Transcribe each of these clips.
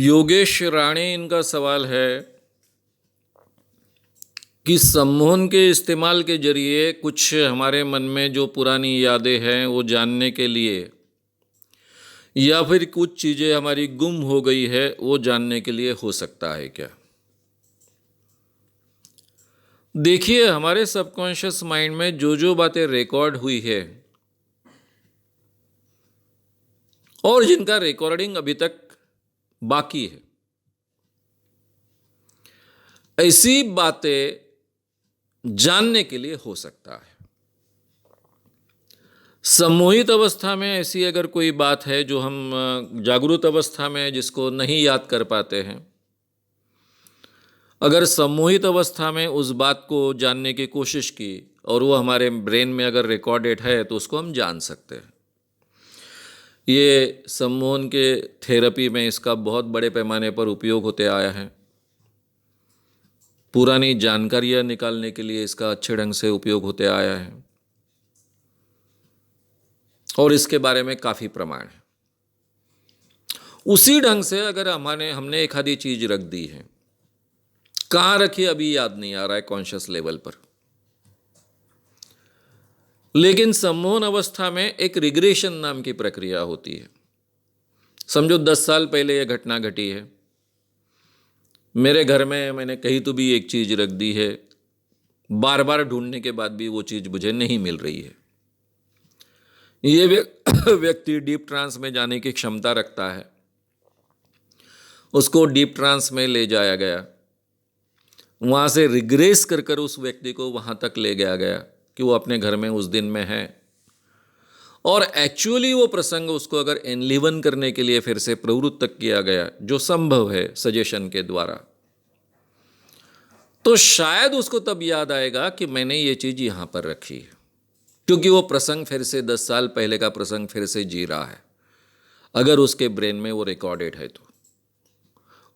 योगेश राणे, इनका सवाल है कि सम्मोहन के इस्तेमाल के जरिए कुछ हमारे मन में जो पुरानी यादें हैं वो जानने के लिए, या फिर कुछ चीज़ें हमारी गुम हो गई है वो जानने के लिए हो सकता है क्या। देखिए, हमारे सबकॉन्शियस माइंड में जो जो बातें रिकॉर्ड हुई है और जिनका रिकॉर्डिंग अभी तक बाकी है, ऐसी बातें जानने के लिए हो सकता है। सम्मोहित अवस्था में ऐसी अगर कोई बात है जो हम जागरूक अवस्था में जिसको नहीं याद कर पाते हैं, अगर सम्मोहित अवस्था में उस बात को जानने की कोशिश की और वो हमारे ब्रेन में अगर रिकॉर्डेड है तो उसको हम जान सकते हैं। ये सम्मोहन के थेरेपी में इसका बहुत बड़े पैमाने पर उपयोग होते आया है। पुरानी जानकारियाँ निकालने के लिए इसका अच्छे ढंग से उपयोग होते आया है और इसके बारे में काफ़ी प्रमाण है। उसी ढंग से अगर हमने एक आधी चीज़ रख दी है, कहाँ रखी अभी याद नहीं आ रहा है कॉन्शियस लेवल पर, लेकिन सम्मोहन अवस्था में एक रिग्रेशन नाम की प्रक्रिया होती है। समझो 10 साल पहले यह घटना घटी है, मेरे घर में मैंने कहीं तो भी एक चीज़ रख दी है, बार बार ढूंढने के बाद भी वो चीज़ मुझे नहीं मिल रही है। ये व्यक्ति डीप ट्रांस में जाने की क्षमता रखता है। उसको डीप ट्रांस में ले जाया गया, वहाँ से रिग्रेस कर कर उस व्यक्ति को वहाँ तक ले गया गया कि वो अपने घर में उस दिन में है, और एक्चुअली वो प्रसंग उसको अगर एनलिवन करने के लिए फिर से प्रवृत्त किया गया, जो संभव है सजेशन के द्वारा, तो शायद उसको तब याद आएगा कि मैंने ये चीज़ यहाँ पर रखी है, क्योंकि वो प्रसंग फिर से 10 साल पहले का प्रसंग फिर से जी रहा है, अगर उसके ब्रेन में वो रिकॉर्डेड है तो।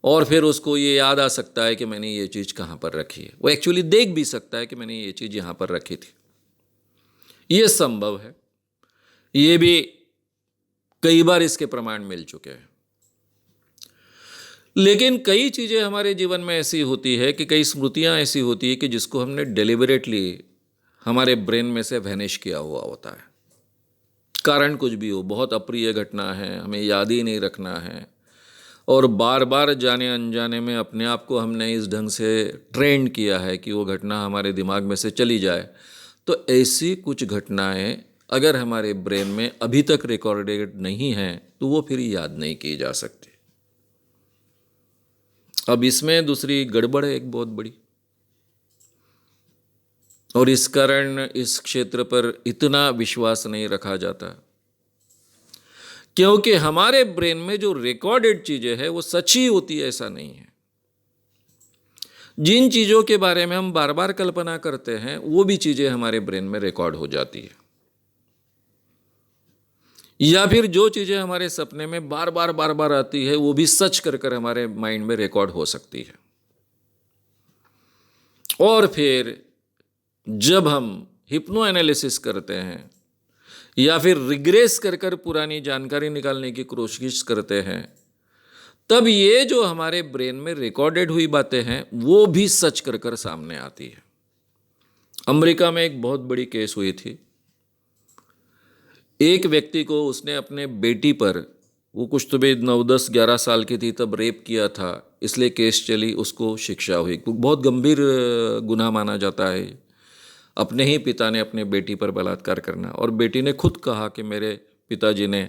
और फिर उसको ये याद आ सकता है कि मैंने ये चीज़ कहाँ पर रखी है। वो एक्चुअली देख भी सकता है कि मैंने ये चीज़ यहाँ पर रखी थी। ये संभव है, ये भी कई बार इसके प्रमाण मिल चुके हैं। लेकिन कई चीज़ें हमारे जीवन में ऐसी होती है कि कई स्मृतियाँ ऐसी होती है कि जिसको हमने डेलिबरेटली हमारे ब्रेन में से वैनिश किया हुआ होता है। कारण कुछ भी हो, बहुत अप्रिय घटना है, हमें याद ही नहीं रखना है, और बार बार जाने अनजाने में अपने आप को हमने इस ढंग से ट्रेन किया है कि वो घटना हमारे दिमाग में से चली जाए। तो ऐसी कुछ घटनाएं अगर हमारे ब्रेन में अभी तक रिकॉर्डेड नहीं हैं तो वो फिर याद नहीं की जा सकती। अब इसमें दूसरी गड़बड़ है एक बहुत बड़ी, और इस कारण इस क्षेत्र पर इतना विश्वास नहीं रखा जाता, क्योंकि हमारे ब्रेन में जो रिकॉर्डेड चीज़ें हैं वो सच ही होती है ऐसा नहीं है। जिन चीज़ों के बारे में हम बार बार कल्पना करते हैं वो भी चीज़ें हमारे ब्रेन में रिकॉर्ड हो जाती है, या फिर जो चीज़ें हमारे सपने में बार बार आती है वो भी सच कर कर हमारे माइंड में रिकॉर्ड हो सकती है। और फिर जब हम हिप्नो एनालिसिस करते हैं या फिर रिग्रेस कर कर पुरानी जानकारी निकालने की कोशिश करते हैं, तब ये जो हमारे ब्रेन में रिकॉर्डेड हुई बातें हैं वो भी सच कर कर सामने आती है। अमेरिका में एक बहुत बड़ी केस हुई थी। एक व्यक्ति को उसने अपने बेटी पर, वो कुछ तो भी 9-10-11 साल की थी तब, रेप किया था, इसलिए केस चली, उसको शिक्षा हुई। बहुत गंभीर गुनाह माना जाता है अपने ही पिता ने अपने बेटी पर बलात्कार करना। और बेटी ने खुद कहा कि मेरे पिताजी ने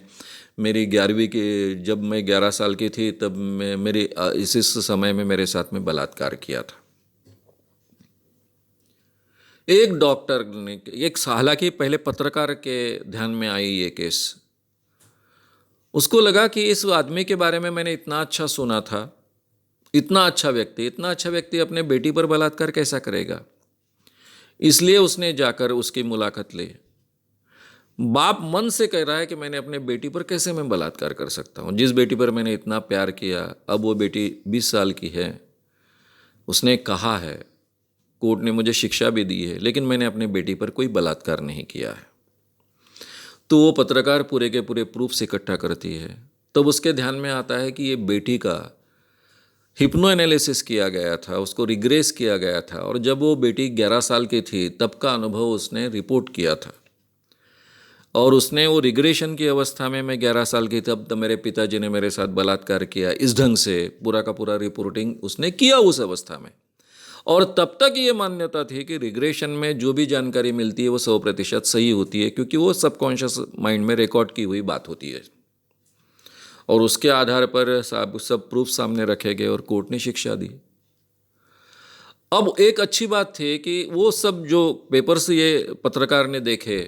मेरी 11वीं की, जब मैं 11 साल की थी तब मेरी इस समय में मेरे साथ में बलात्कार किया था। एक डॉक्टर ने, हालांकि पहले पत्रकार के ध्यान में आई ये केस, उसको लगा कि इस आदमी के बारे में मैंने इतना अच्छा सुना था, इतना अच्छा व्यक्ति अपने बेटी पर बलात्कार कैसा करेगा। इसलिए उसने जाकर उसकी मुलाकात ली। बाप मन से कह रहा है कि मैंने अपने बेटी पर कैसे मैं बलात्कार कर सकता हूँ, जिस बेटी पर मैंने इतना प्यार किया। अब वो बेटी 20 साल की है, उसने कहा है, कोर्ट ने मुझे शिक्षा भी दी है, लेकिन मैंने अपने बेटी पर कोई बलात्कार नहीं किया है। तो वो पत्रकार पूरे के पूरे प्रूफ्स इकट्ठा करती है, तब उसके ध्यान में आता है कि ये बेटी का हिप्नो एनालिसिस किया गया था, उसको रिग्रेस किया गया था, और जब वो बेटी 11 साल की थी तब का अनुभव उसने रिपोर्ट किया था। और उसने वो रिग्रेशन की अवस्था में, मैं 11 साल की तब तो मेरे पिताजी ने मेरे साथ बलात्कार किया, इस ढंग से पूरा का पूरा रिपोर्टिंग उसने किया उस अवस्था में। और तब तक ये मान्यता थी कि रिग्रेशन में जो भी जानकारी मिलती है वो 100% सही होती है, क्योंकि वो सबकॉन्शियस माइंड में रिकॉर्ड की हुई बात होती है। और उसके आधार पर सब प्रूफ सामने रखे गए और कोर्ट ने शिक्षा दी। अब एक अच्छी बात थी कि वो सब जो पेपर्स ये पत्रकार ने देखे,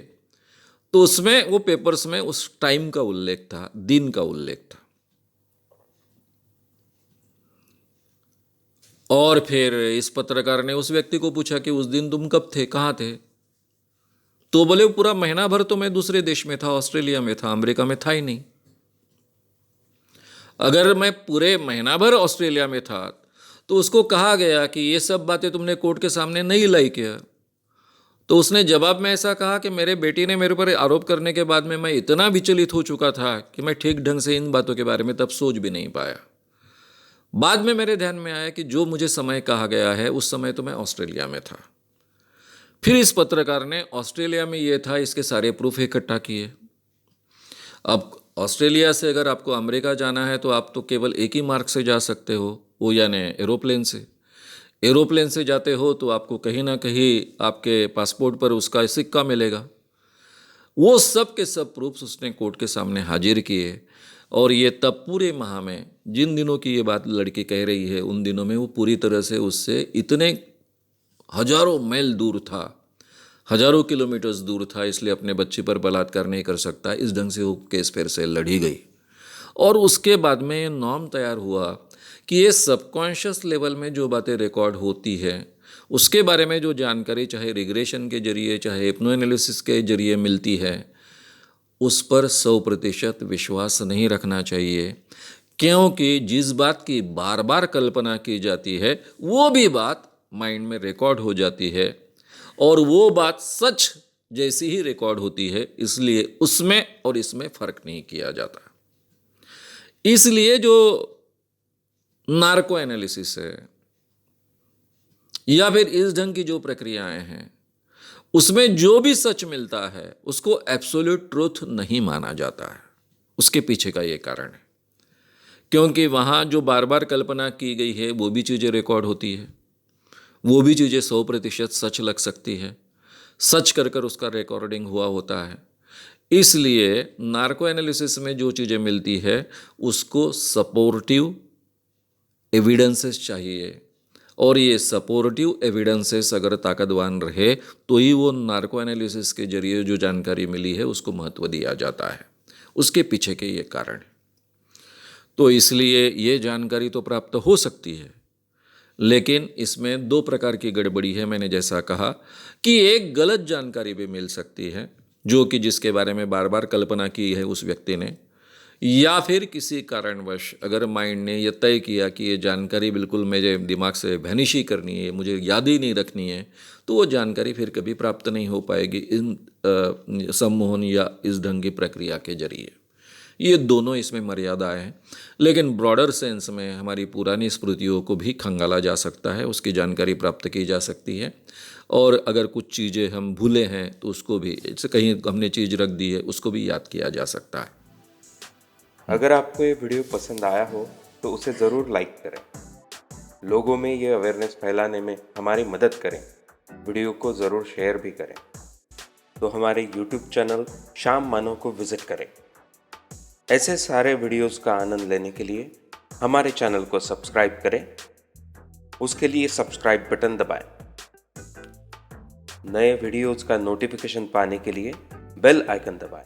तो उसमें वो पेपर्स में उस टाइम का उल्लेख था, दिन का उल्लेख था। और फिर इस पत्रकार ने उस व्यक्ति को पूछा कि उस दिन तुम कब थे, कहाँ थे? तो बोले पूरा महीना भर तो मैं दूसरे देश में था, ऑस्ट्रेलिया में था, अमेरिका में था ही नहीं। अगर मैं पूरे महीना भर ऑस्ट्रेलिया में था तो उसको कहा गया कि ये सब बातें तुमने कोर्ट के सामने नहीं लाई क्या? तो उसने जवाब में ऐसा कहा कि मेरे बेटी ने मेरे पर आरोप करने के बाद में मैं इतना विचलित हो चुका था कि मैं ठीक ढंग से इन बातों के बारे में तब सोच भी नहीं पाया। बाद में मेरे ध्यान में आया कि जो मुझे समय कहा गया है उस समय तो मैं ऑस्ट्रेलिया में था। फिर इस पत्रकार ने ऑस्ट्रेलिया में ये था इसके सारे प्रूफ इकट्ठा किए। अब ऑस्ट्रेलिया से अगर आपको अमेरिका जाना है तो आप तो केवल एक ही मार्ग से जा सकते हो, वो यानी एरोप्लेन से। एरोप्लेन से जाते हो तो आपको कहीं ना कहीं आपके पासपोर्ट पर उसका सिक्का मिलेगा। वो सब के सब प्रूफ्स उसने कोर्ट के सामने हाजिर किए। और ये तब पूरे माह में, जिन दिनों की ये बात लड़की कह रही है उन दिनों में वो पूरी तरह से उससे इतने हजारों मील दूर था, हजारों किलोमीटर्स दूर था, इसलिए अपने बच्चे पर बलात्कार नहीं कर सकता, इस ढंग से वो केस फिर से लड़ी गई। और उसके बाद में ये नॉर्म तैयार हुआ कि ये सबकॉन्शियस लेवल में जो बातें रिकॉर्ड होती है उसके बारे में जो जानकारी चाहे रिग्रेशन के जरिए चाहे हिप्नो एनालिसिस के जरिए मिलती है, उस पर 100% विश्वास नहीं रखना चाहिए। क्योंकि जिस बात की बार बार कल्पना की जाती है वो भी बात माइंड में रिकॉर्ड हो जाती है, और वो बात सच जैसी ही रिकॉर्ड होती है, इसलिए उसमें और इसमें फर्क नहीं किया जाता। इसलिए जो नार्को एनालिसिस है या फिर इस ढंग की जो प्रक्रियाएं हैं उसमें जो भी सच मिलता है उसको एब्सोल्यूट ट्रूथ नहीं माना जाता है। उसके पीछे का ये कारण है, क्योंकि वहाँ जो बार बार कल्पना की गई है वो भी चीज़ें रिकॉर्ड होती है, वो भी चीज़ें 100% सच लग सकती है, सच कर कर उसका रिकॉर्डिंग हुआ होता है। इसलिए नार्को एनालिसिस में जो चीज़ें मिलती है उसको सपोर्टिव एविडेंसेस चाहिए, और ये सपोर्टिव एविडेंसेस अगर ताकतवान रहे तो ही वो नार्को एनालिसिस के जरिए जो जानकारी मिली है उसको महत्व दिया जाता है। उसके पीछे के ये कारण है। तो इसलिए ये जानकारी तो प्राप्त हो सकती है, लेकिन इसमें दो प्रकार की गड़बड़ी है। मैंने जैसा कहा कि एक गलत जानकारी भी मिल सकती है जो कि जिसके बारे में बार बार कल्पना की है उस व्यक्ति ने, या फिर किसी कारणवश अगर माइंड ने यह तय किया कि ये जानकारी बिल्कुल मेरे दिमाग से वैनिश ही करनी है, मुझे याद ही नहीं रखनी है, तो वो जानकारी फिर कभी प्राप्त नहीं हो पाएगी इन सम्मोहन या इस ढंग की प्रक्रिया के जरिए। ये दोनों इसमें मर्यादाएं हैं, लेकिन ब्रॉडर सेंस में हमारी पुरानी स्मृतियों को भी खंगाला जा सकता है, उसकी जानकारी प्राप्त की जा सकती है। और अगर कुछ चीज़ें हम भूले हैं तो उसको भी, जैसे कहीं हमने चीज़ रख दी है, उसको भी याद किया जा सकता है। अगर आपको ये वीडियो पसंद आया हो तो उसे ज़रूर लाइक करें, लोगों में ये अवेयरनेस फैलाने में हमारी मदद करें, वीडियो को ज़रूर शेयर भी करें। तो हमारे YouTube चैनल शाम मानो को विज़िट करें। ऐसे सारे वीडियोस का आनंद लेने के लिए हमारे चैनल को सब्सक्राइब करें, उसके लिए सब्सक्राइब बटन दबाएं। नए वीडियोस का नोटिफिकेशन पाने के लिए बेल आइकन दबाएं।